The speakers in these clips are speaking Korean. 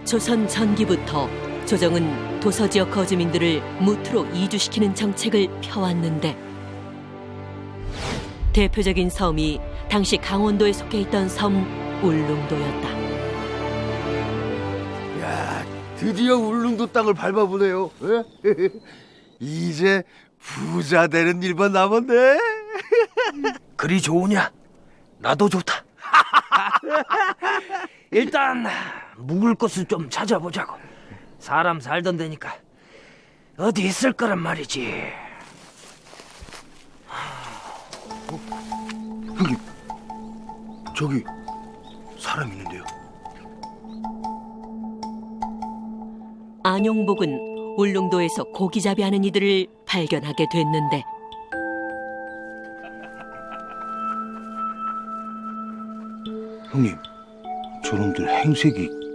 조선 전기부터 조정은 도서지역 거주민들을 무트로 이주시키는 정책을 펴왔는데 대표적인 섬이 당시 강원도에 속해 있던 섬 울릉도였다. 야, 드디어 울릉도 땅을 밟아보네요. 이제 부자 되는 일만 남았네. 그리 좋으냐? 나도 좋다. 일단 묵을 곳을 좀 찾아보자고. 사람 살던 데니까 어디 있을 거란 말이지. 형님, 저기 사람 있는데요. 안용복은 울릉도에서 고기잡이하는 이들을 발견하게 됐는데 형님, 저놈들 행색이...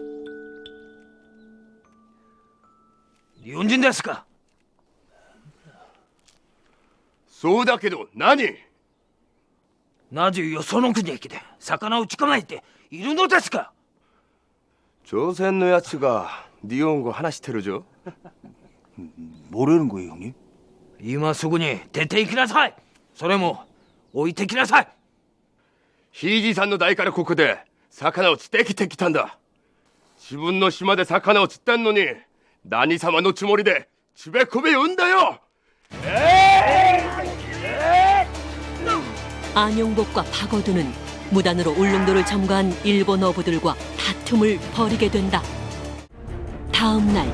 니혼진 데스까? そうだけど何? なぜよその国へ来て魚を捕まえているのですか? 朝鮮のやつが日本語話してるじゃ. 뭐라는 거예요, 형님? 今すぐに出て行きなさい。それも置いてきなさい。ひいじさんの代からここで魚を釣ってきてきたんだ。自分の島で魚を釣ったのに何様のつもりでつべこべ言うんだよ。 안용복과 박어두는 무단으로 울릉도를 점거한 일본 어부들과 다툼을 벌이게 된다. 다음 날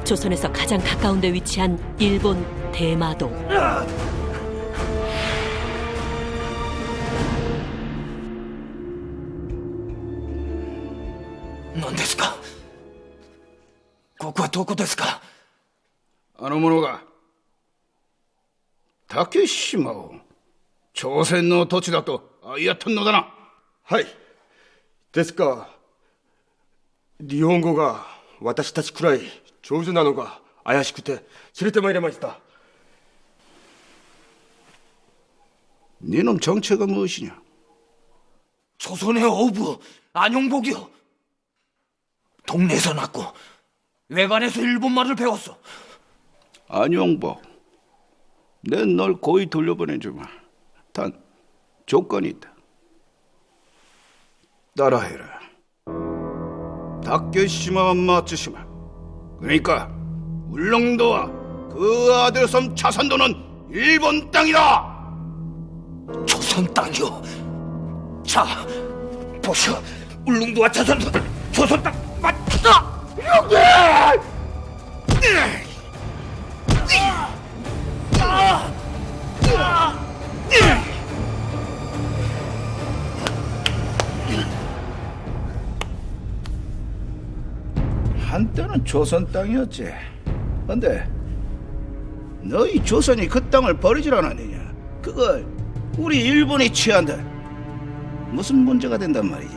조선에서 가장 가까운 데 위치한 일본 대마도.何ですか? ここはどこですか?あの者が竹島を朝鮮の土地だと言い合ったのだな。はい。ですが、日本語が私たちくらい上手なのが怪しくて連れてまいりました。 네놈 정체가 무엇이냐? 조선의 어부 안용복이요. 동네에서 났고 외관에서 일본말을 배웠어. 안용복, 내 널 고이 돌려보내주마. 단 조건이 있다. 따라해라. 다케시마 마츠시마, 그러니까 울릉도와 그 아들 섬 차산도는 일본 땅이다. 조선 땅이요. 자, 보시오. 울릉도와 차산도 조선 땅 맞다. 여기! 한때는 조선 땅이었지. 근데 너희 조선이 그 땅을 버리질 않았느냐? 그걸 우리 일본이 취한다. 무슨 문제가 된단 말이지?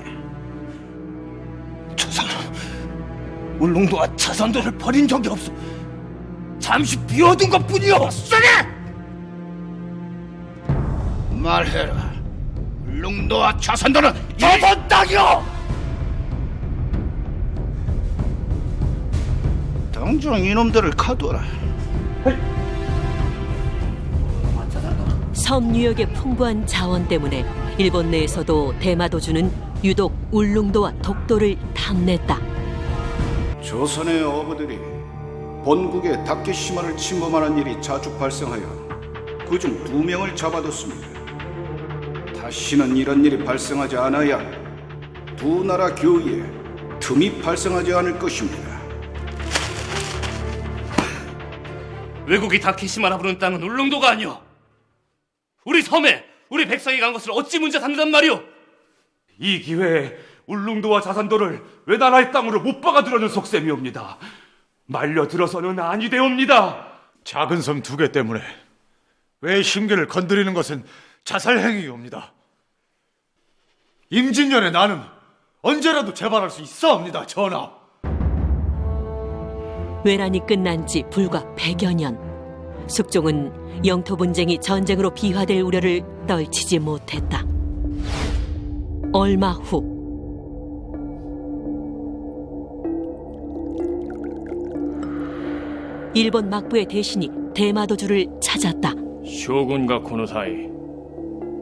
조선은 울릉도와 차산도를 버린 적이 없어. 잠시 비워둔 것뿐이요. 쓰리! 말해라. 울릉도와 차산도는 조선 땅이요. 당장 이놈들을 가둬라. 섬 유역의 풍부한 자원 때문에 일본 내에서도 대마도주는 유독 울릉도와 독도를 탐냈다. 조선의 어부들이 본국의 다케시마를 침범하는 일이 자주 발생하여 그중 2명을 잡아뒀습니다. 다시는 이런 일이 발생하지 않아야 두 나라 교위에 틈이 발생하지 않을 것입니다. 외국이 다케시마라 부르는 땅은 울릉도가 아니오. 우리 섬에 우리 백성이 간 것을 어찌 문제 삼는단 말이오. 이 기회에 울릉도와 자산도를 외나라의 땅으로 못 박아두려는 속셈이옵니다. 말려들어서는 아니되옵니다. 작은 섬 2개 때문에 왜 심계를 건드리는 것은 자살행위옵니다. 임진년의 나는 언제라도 재발할 수 있사옵니다, 전하. 외란이 끝난 지 불과 100여 년. 숙종은 영토 분쟁이 전쟁으로 비화될 우려를 떨치지 못했다. 얼마 후 일본 막부의 대신이 대마도주를 찾았다. 将軍がこの際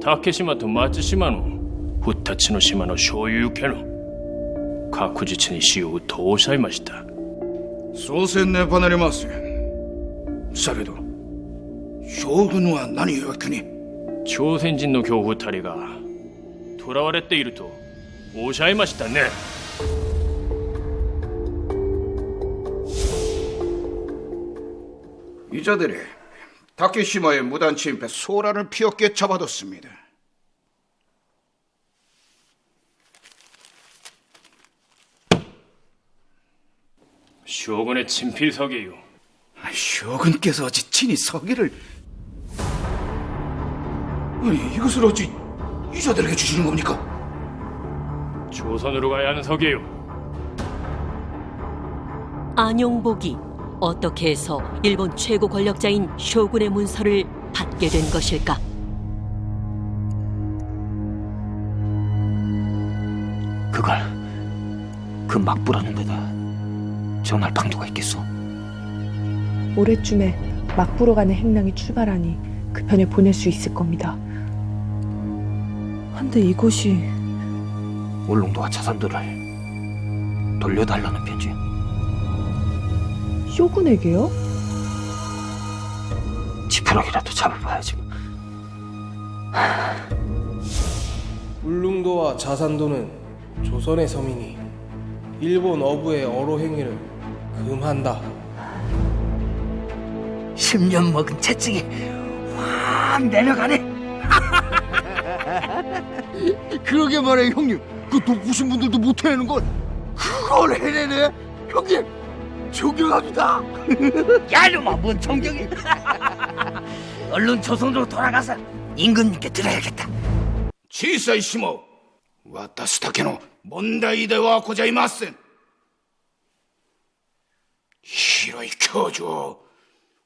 竹島と松島の二つの島の所有権を確実にしようとおっしゃいました。そうせんねばなりません。されど将軍は何を急に。朝鮮人の恐怖たりが囚われているとおっしゃいましたね。 이자들이 다케시마의 무단 침입에 소란을 피웠기에 잡아뒀습니다. 쇼군의 친필석이요.将軍께서 어찌 친히 서기를. 아니, 이것을 어찌 이자들에게 주시는 겁니까? 조선으로 가야 하는 석이요. 안용복이 어떻게 해서 일본 최고 권력자인 쇼군의 문서를 받게 된 것일까? 그걸 그 막부라는 데다 전할 방도가 있겠소? 올해쯤에 막부로 가는 행랑이 출발하니 그 편을 보낼 수 있을 겁니다. 한데 이것이 울릉도와 자산들을 돌려달라는 편지. 쇼군에게요? 지푸라기라도 잡아봐야지. 울릉도와 자산도는 조선의 섬이니 일본 어부의 어로 행위를 금한다. 10년 먹은 채증이 확 내려가네. 그러게 말해 형님. 그 독구신 분들도 못 해내는 걸 그걸 해내네. 형님 존경합니다. 야 이놈아, 뭔 존경이. 얼른 조선으로 돌아가서 임금님께 드려야겠다.小さいしも私だけの問題ではございません。広い教授を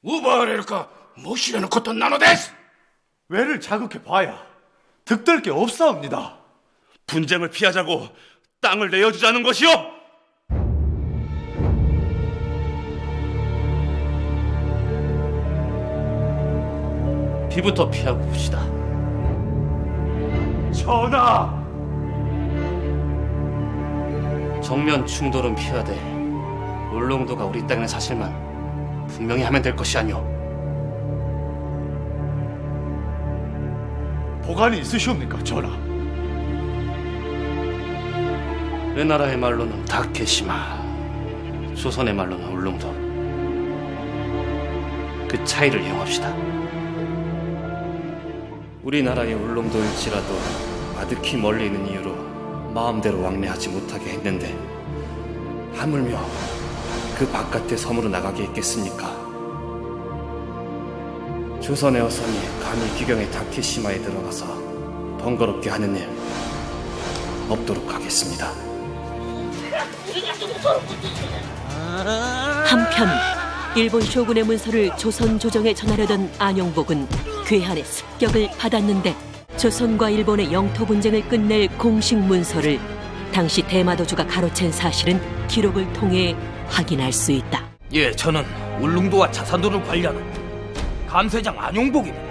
奪われるかもしれぬことなのです。 왜를 자극해 봐야 득될 게 없사옵니다. 분쟁을 피하자고 땅을 내어주자는 것이요. 비부터 피하고 봅시다. 전하! 정면 충돌은 피하되 울릉도가 우리 땅의 사실만 분명히 하면 될 것이 아니오. 보관이 있으시옵니까, 전하? 우리나라의 말로는 다케시마, 조선의 말로는 울릉도. 그 차이를 이용합시다. 우리나라의 울릉도일지라도 아득히 멀리 있는 이유로 마음대로 왕래하지 못하게 했는데 하물며 그 바깥의 섬으로 나가게 했겠습니까? 조선의 어선이 감히 귀경의 다케시마에 들어가서 번거롭게 하는 일 없도록 하겠습니다. 한편 일본 쇼군의 문서를 조선 조정에 전하려던 안용복은 괴한의 습격을 받았는데 조선과 일본의 영토 분쟁을 끝낼 공식 문서를 당시 대마도주가 가로챈 사실은 기록을 통해 확인할 수 있다. 예, 저는 울릉도와 자산도를 관리하는 감세장 안용복입니다.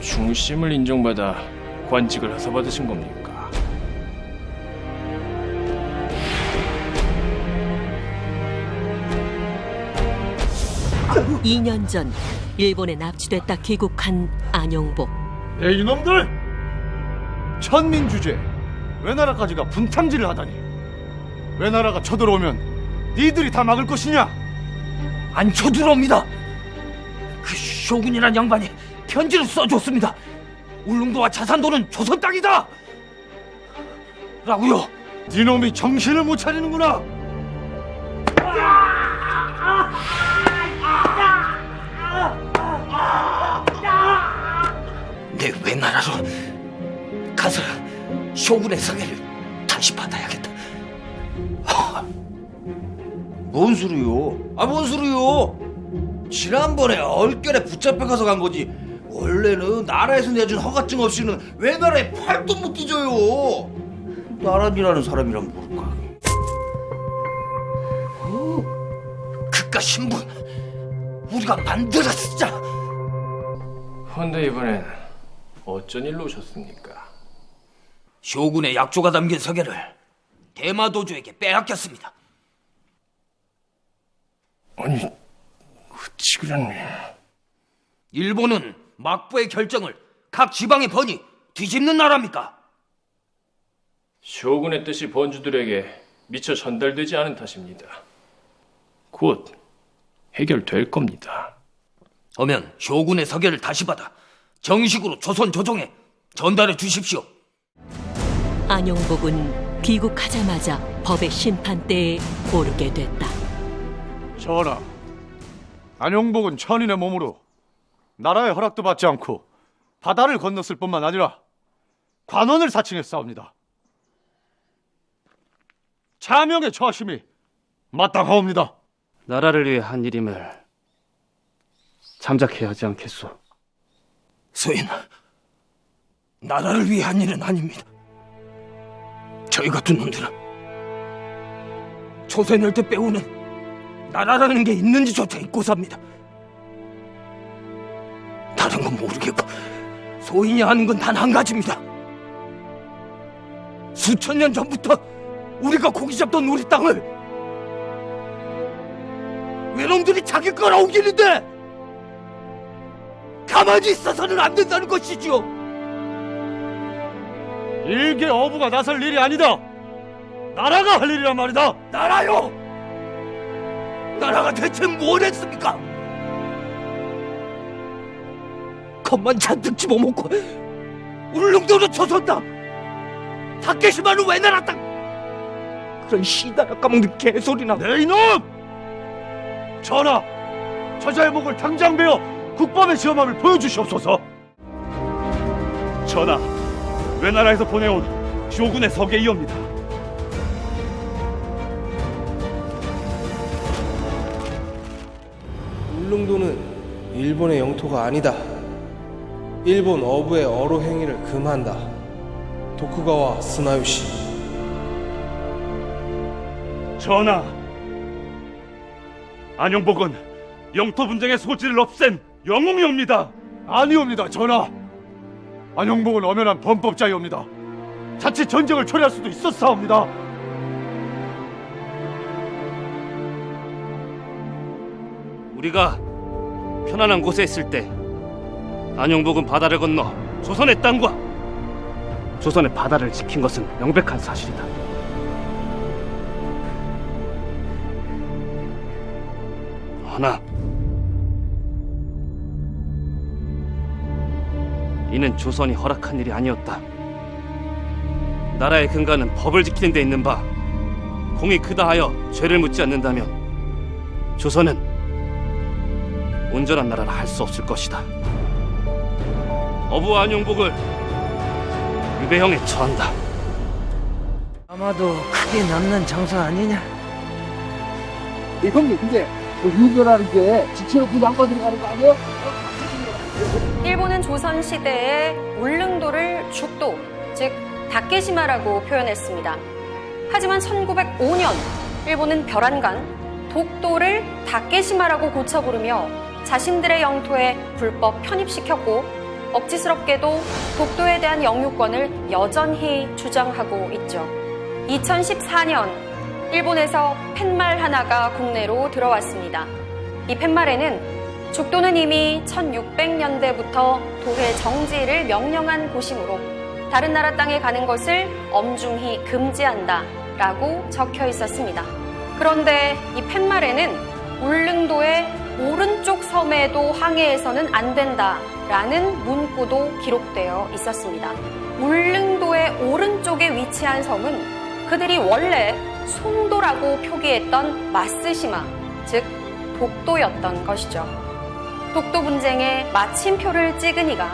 중심을 인정받아 관직을 하사받으신 겁니까? 2년 전 일본에 납치됐다 귀국한 안용복. 네, 이놈들! 천민 주제 외나라까지가 분탕질을 하다니. 외나라가 쳐들어오면 니들이 다 막을 것이냐? 안 쳐들어옵니다. 그 쇼군이란 양반이 편지를 써줬습니다. 울릉도와 자산도는 조선 땅이다! 라고요. 니놈이 정신을 못 차리는구나. 내 외나라로 가서 쇼군의 성애를 다시 받아야겠다. 뭔 소리요? 뭔 소리요? 지난번에 얼결에 붙잡혀가서 간 거지. 원래는 나라에서 내준 허가증 없이는 외나라에 팔도 못 뒤져요. 나란이라는 사람이란 뭘까? 그러니까 신분 우리가 만들어 쓰자. 헌데 이번엔 어쩐 일로 오셨습니까? 쇼군의 약조가 담긴 서계를 대마도주에게 빼앗겼습니다. 아니, 어찌 그런... 일본은 막부의 결정을 각 지방의 번이 뒤집는 나라입니까? 쇼군의 뜻이 번주들에게 미처 전달되지 않은 탓입니다. 곧 해결될 겁니다. 어면 쇼군의 서계를 다시 받아 정식으로 조선 조정에 전달해 주십시오. 안용복은 귀국하자마자 법의 심판대에 오르게 됐다. 전하, 안용복은 천인의 몸으로 나라의 허락도 받지 않고 바다를 건넜을 뿐만 아니라 관원을 사칭했사옵니다. 차명의 처하심이 마땅하옵니다. 나라를 위해 한 일임을 잠작해야 하지 않겠소? 소인, 나라를 위해 한 일은 아닙니다. 저희 같은 놈들은 조선일 때 빼오는 나라라는 게 있는지조차 잊고 삽니다. 다른 건 모르겠고 소인이 하는 건 단 한 가지입니다. 수천 년 전부터 우리가 고기 잡던 우리 땅을 외놈들이 자기 거라 우기는데 가만히 있어서는 안 된다는 것이지요. 일개 어부가 나설 일이 아니다. 나라가 할 일이란 말이다. 나라요? 나라가 대체 뭘 했습니까? 겁만 잔뜩 집어먹고 울릉도로 쳐섰다. 다케시마는 왜 날았다. 그런 시다라 까먹는 개소리나. 네 이놈! 전하, 저자의 목을 당장 베어 국법의 시험함을 보여주시옵소서. 전하, 외나라에서 보내온 쇼군의 서계이옵니다. 울릉도는 일본의 영토가 아니다. 일본 어부의 어로 행위를 금한다. 도쿠가와 스나요시. 전하, 안용복은 영토 분쟁의 소지를 없앤 영웅이옵니다. 아니옵니다, 전하. 안용복은 엄연한 범법자이옵니다. 자칫 전쟁을 초래할 수도 있었사옵니다. 우리가 편안한 곳에 있을 때 안용복은 바다를 건너 조선의 땅과 조선의 바다를 지킨 것은 명백한 사실이다. 허나 이는 조선이 허락한 일이 아니었다. 나라의 근간은 법을 지키는 데 있는 바, 공이 크다 하여 죄를 묻지 않는다면 조선은 온전한 나라라 할 수 없을 것이다. 어부 안용복을 유배형에 처한다. 아마도 크게 남는 장사 아니냐? 형님, 근데 유교라는 게 지체로 그 양반 들어가는 거 아니야? 일본은 조선시대에 울릉도를 죽도, 즉 다케시마라고 표현했습니다. 하지만 1905년 일본은 별안간, 독도를 다케시마라고 고쳐 부르며 자신들의 영토에 불법 편입시켰고 억지스럽게도 독도에 대한 영유권을 여전히 주장하고 있죠. 2014년 일본에서 팻말 하나가 국내로 들어왔습니다. 이 팻말에는 죽도는 이미 1600년대부터 도회 정지를 명령한 곳이므로 다른 나라 땅에 가는 것을 엄중히 금지한다 라고 적혀 있었습니다. 그런데 이 팻말에는 울릉도의 오른쪽 섬에도 항해해서는 안 된다 라는 문구도 기록되어 있었습니다. 울릉도의 오른쪽에 위치한 섬은 그들이 원래 송도라고 표기했던 마쓰시마, 즉 독도였던 것이죠. 독도 분쟁에 마침표를 찍은 이가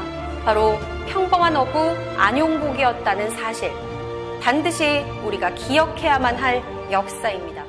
바로 평범한 어부 안용복이었다는 사실, 반드시 우리가 기억해야만 할 역사입니다.